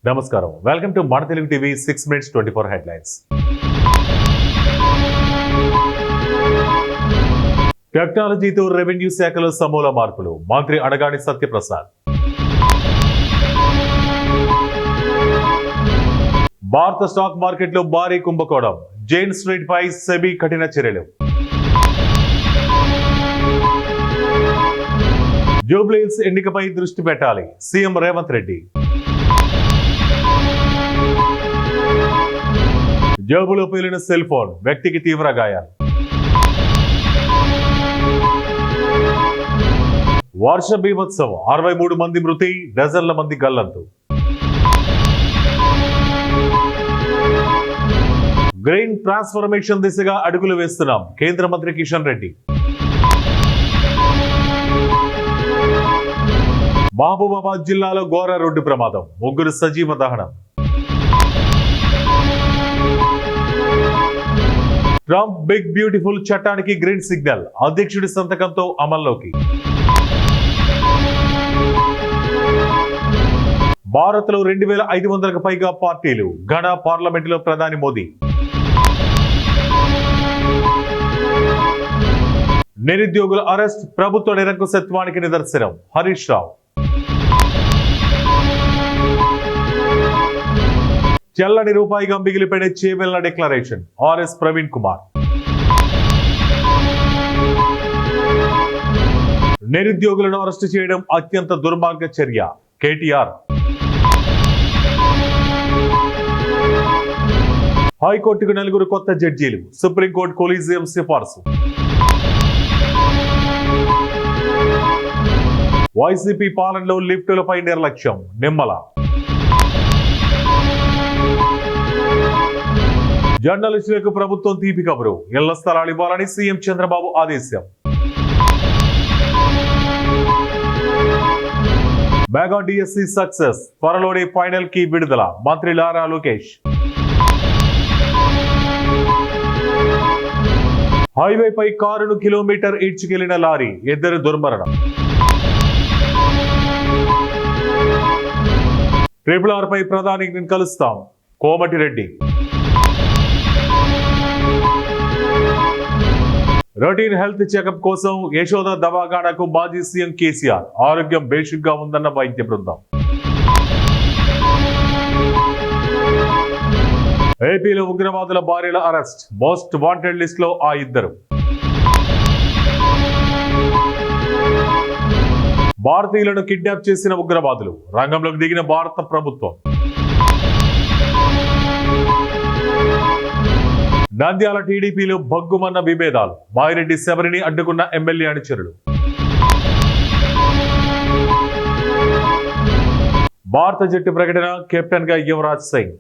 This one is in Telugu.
నమస్కారం, వెల్కమ్ టు మన తెలుగు టీవీ 6 minutes 24 హెడ్లైన్స్. టెక్నాలజీతో రెవెన్యూ శాఖలో సమూల మార్పులు, మంత్రి అడగాని సత్యప్రసాద్. భారత స్టాక్ మార్కెట్లో భారీ కుంభకోణం, జైన్ స్ట్రీట్ పై సెబీ కఠిన చర్యలు. జూబ్లీహిల్స్ ఎన్నికపై దృష్టి పెట్టాలి, సీఎం రేవంత్ రెడ్డి. జేబులో పేలిన సెల్ ఫోన్, వ్యక్తికి తీవ్ర గాయాలు. వర్ష బీభత్సం, 63 మంది మృతి, డజన్ల మంది గల్లంతు. గ్రీన్ ట్రాన్స్ఫర్మేషన్ దిశగా అడుగులు వేస్తున్నాం, కేంద్ర మంత్రి కిషన్ రెడ్డి. మహబూబాబాద్ జిల్లాలో ఘోర రోడ్డు ప్రమాదం, 3 సజీవ దహనం. ట్రంప్ బిగ్ బ్యూటిఫుల్ చట్టానికి గ్రీన్ సిగ్నల్, అధ్యక్షుడి సంతకంతో అమల్లోకి. భారత్ లో 2500కు పైగా పార్టీలు, ఘన పార్లమెంటులో ప్రధాని మోదీ. నిరుద్యోగుల అరెస్ట్, ప్రభుత్వ నిరంకుశత్వానికి నిదర్శనం, హరీష్ రావు. చెల్లని రూపాయిగా మిగిలిపోయిన చేవెళ్ల డిక్లరేషన్, ఆర్ఎస్ ప్రవీణ్ కుమార్. నిరుద్యోగులను అరెస్టు చేయడం అత్యంత దుర్మార్గ చర్య, కేటీఆర్. హైకోర్టుకు 4 కొత్త జడ్జీలు, సుప్రీంకోర్టు కొలీజియం సిఫార్సు. వైసీపీ పాలనలో లిఫ్టులపై నిర్లక్ష్యం, నిమ్మల. జర్నలిస్టులకు ప్రభుత్వం తీపి కబురు, ఇళ్ల స్థలాలు ఇవ్వాలని సీఎం చంద్రబాబు ఆదేశం. మెగా డిఎస్సి సక్సెస్, త్వరలోనే ఫైనల్ కి విడుదల, మంత్రి నారా లోకేష్. హైవేపై కారును కిలోమీటర్ ఈడ్చుకెళ్లిన లారీ, 2 దుర్మరణం. RRR పై ప్రధానిని కలుస్తాం, కోమటిరెడ్డి. రొటీన్ హెల్త్ చెకప్ కోసం యశోద దవాఖానాకు మాజీ సీఎం కేసీఆర్, ఆరోగ్యం బేషుగ్గా ఉందన్న వైద్య బృందం. ఏపీలో ఉగ్రవాదుల భార్యల అరెస్ట్, మోస్ట్ వాంటెడ్ లిస్ట్ లో ఆ 2. భారతీయులను కిడ్నాప్ చేసిన ఉగ్రవాదులు, రంగంలోకి దిగిన భారత ప్రభుత్వం. నంద్యాల టీడీపీలో భగ్గుమన్న విభేదాలు, మాయిరెడ్డి శబరిని అడ్డుకున్న ఎమ్మెల్యే అనుచరులు. భారత జట్టు ప్రకటన, కెప్టెన్ గా యువరాజ్ సింగ్.